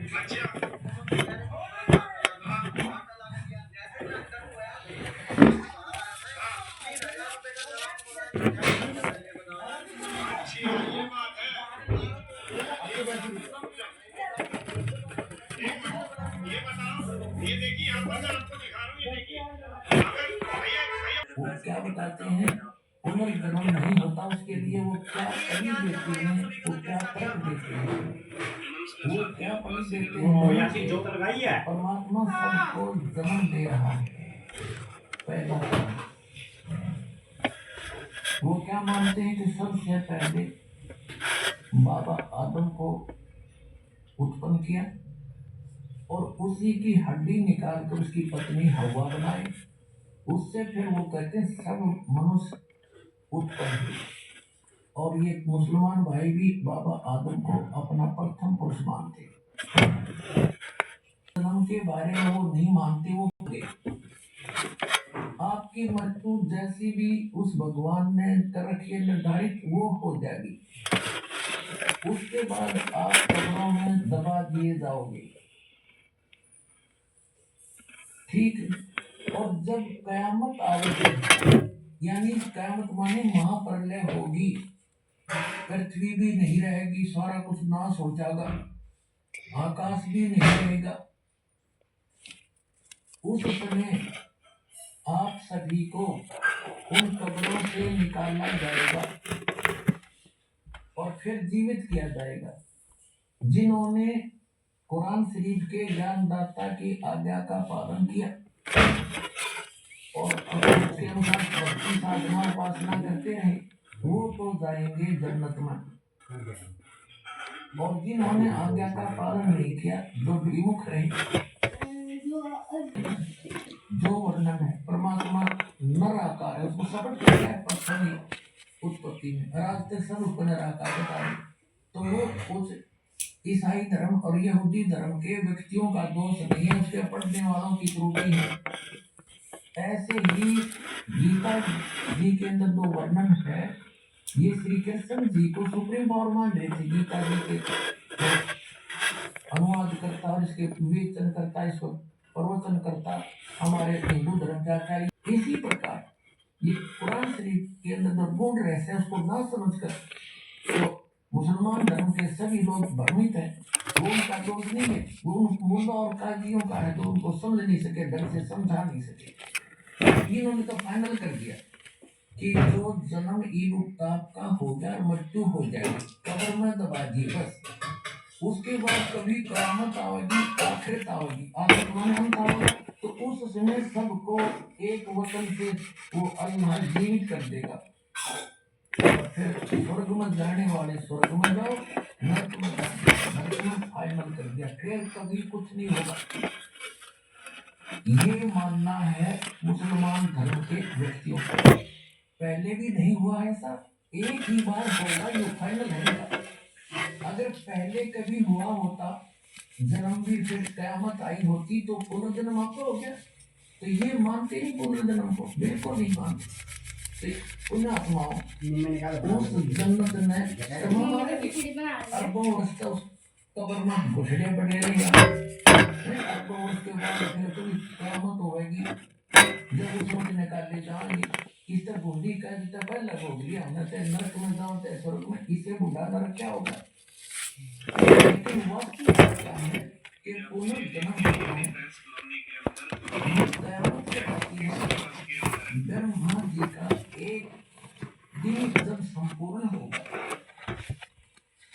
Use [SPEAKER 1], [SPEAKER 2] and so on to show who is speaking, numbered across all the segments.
[SPEAKER 1] वो क्या बताते हैं, पुनर्जन्म नहीं होता, उसके लिए वो क्या परी देते हैं, वो क्या फर्क देते हैं, वो क्या परी देते हैं। परमात्मा सबको जन्म दे रहा है। पहला वो क्या मानते हैं कि सबसे पहले बाबा आदम को उत्पन्न किया और उसी की हड्डी निकाल कर उसकी पत्नी हवा बनाई। उससे फिर वो कहते हैं सब मनुष्य उत्पन्न हुए। और ये मुसलमान भाई भी बाबा आदम को अपना प्रथम पुरुष मानते। जन्म के बारे में वो नहीं मानते, वो आपकी मृत्यु जैसी भी उस भगवान ने कर रखी है निर्धारित, वो हो जाएगी। उसके बाद आप कब्रों में दबा दिए जाओगे, ठीक। और जब कयामत आएगी, यानी कयामत माने महाप्रलय होगी, पृथ्वी भी नहीं रहेगी, सारा कुछ नाश हो जाएगा, आकाश भी नहीं रहेगा। उस समय आप सभी को उन कब्रों से निकाला जाएगा और फिर जीवित किया जाएगा। जिन्होंने कुरान शरीफ के ज्ञानदाता की आज्ञा का पालन किया और उसके अनुसार भक्ति साधना उपासना करते रहे, वो तो जाएंगे जन्नत में। और जिन्होंने आज्ञा का पालन नहीं किया, जो विमुख रहे, जो वर्णन है परमात्मा निराकार है, उसको सबक किया है प्रथम उत्पत्ति में, आज तक सब उसको निराकार बता रहे। तो वो उस ईसाई धर्म और यहूदी धर्म के व्यक्तियों का दोष नहीं है, उसके पढ़ने वालों की त्रुटि है। ऐसे ही गीता जी के अंदर जो वर्णन है, ये श्री कृष्ण जी को सुप्रीम पावर मान रहे थे। गीता जी के अनुवाद करता और इसके विवेचन करता, इसको प्रवचन करता हमारे हिंदू धर्म के आचार्य। इसी प्रकार ये कुरान शरीफ के अंदर जो गुण रहस्य है, उसको ना समझकर तो मुसलमान धर्म के सभी लोग भ्रमित हैं। वो उनका दोष नहीं है, वो मुल्ला और काजियों का है, तो उनको समझ नहीं सके, ढंग से समझा नहीं सके। इन्होंने तो फाइनल कर दिया कि जो जन्म ईब-उब-ताब का होगा, मृत्यु हो जाएगी, कब्र में दबा दिए बस। उसके बाद कभी कयामत आएगी, आखिरत आएगी, आखिरत माने अंत आएगा, तो उस समय सबको एक वचन से वो अल्लाह जीवित कर देगा। फिर स्वर्ग में जाने वाले स्वर्ग में जाओ, नरक में नरक में फाइनल कर दिया, फिर कभी कुछ नहीं होगा। ये मानना है मुसलमान धर्म के व्यक्तियों का। पहले भी नहीं हुआ ऐसा, एक ही बार होगा, ये फाइनल होगा। अगर पहले कभी हुआ होता, जन्म भी फिर कयामत आई होती, तो पुनर्जन्म आपको हो गया। तो ये मानते नहीं पुनर्जन्म को, बिल्कुल नहीं मानते। पुण्य आत्माओं उस जन्नत में अरबों वर्ष का उस कब्र में घुसड़े पड़े रहे, अरबों वर्ष के बाद फिर कभी कयामत होगी, जब उसमें निकाले जाएंगे। इस तरह बूढ़ी का जितना पहला भोग लिया, नरक में जाओ चाहे स्वर्ग में, इससे बूढ़ा नरक क्या होगा। लेकिन वास्तविकता क्या है कि पुनर्जन्म होता है, कयामत से आती है। ब्रह्मा जी का एक दिन जब संपूर्ण होगा,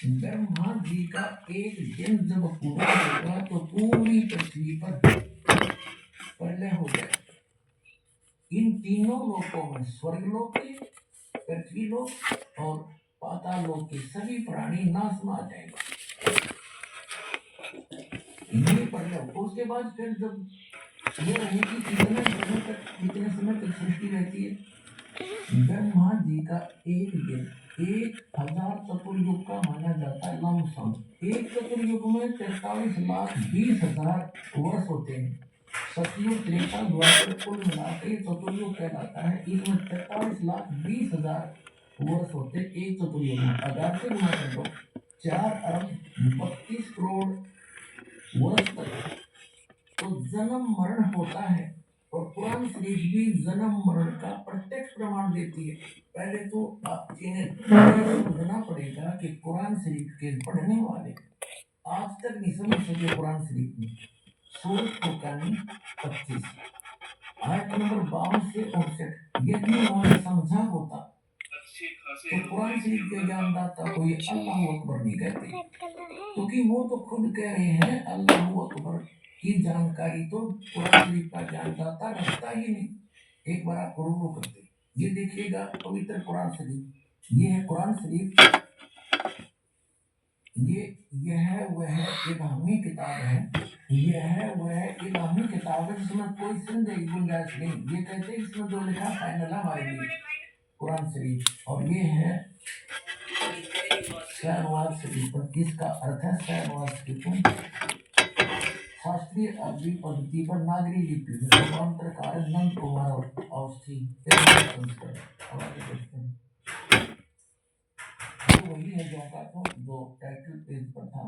[SPEAKER 1] ब्रह्मा जी का एक दिन जब पूरा होगा, तो पूरी पृथ्वी पर प्रलय हो जाएगा। इन तीनों लोकों में, स्वर्गलोक के, पृथ्वी लोक और पाताल लोक के सभी प्राणी नाश में आ जाएंगे। ये प्रलय, उसके बाद फिर जब ये रहेगी कितने समय तक सृष्टि रहती है। ब्रह्मा जी का एक दिन 1000 चतुर्युग का माना जाता है लमसम। एक चतुर्युग में 43,20,000 वर्ष होते हैं। सतयुग, त्रेता, द्वापर कुल मिलाकर चतुर्युग कहलाता है। इसमें 43,20,000 वर्ष होते एक चतुर्युग में। 1000 से गुणा कर दो, 4 अरब 32 करोड़ वर्ष तक तो जन्म मरण होता है, और कुरान शरीफ भी जन्म मरण का प्रत्यक्ष प्रमाण देती है। पहले तो आप इन्हें समझना पड़ेगा कि कुरान शरीफ के पढ़ने वाले आज तक नहीं समझ सके कुरान शरीफ में। सूरत फुरकानी 25 आयत नंबर 52 से 59, यदि उन्होंने समझा होता तो कुरान शरीफ के ज्ञानदाता को ये अल्लाह अकबर नहीं कहते, क्योंकि वो तो खुद कह रहे हैं अल्लाह अकबर की जानकारी तो कुरान शरीफ का ज्ञानदाता रखता ही नहीं। एक बार आप गुरु करते, ये देखिएगा पवित्र कुरान शरीफ, ये है कुरान शरीफ, ये है वह इल्हामी किताब है, ये है वह इल्हामी किताब है जिसमें कोई संदेह की गुंजाइश नहीं। ये कहते हैं इसमें जो लिखा फाइनल हमारे लिए कुरान शरीफ। और ये है शहनवाज शरीफ, जिसका अर्थ है शहनवाज शरीफ शास्त्रीय अरबी पद्धति पर नागरी लिपि में रूपांतरकार नंद कुमार अवस्थी संस्करण। वही है जो टाइटल पेज पर था,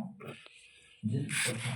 [SPEAKER 1] जिस पर था।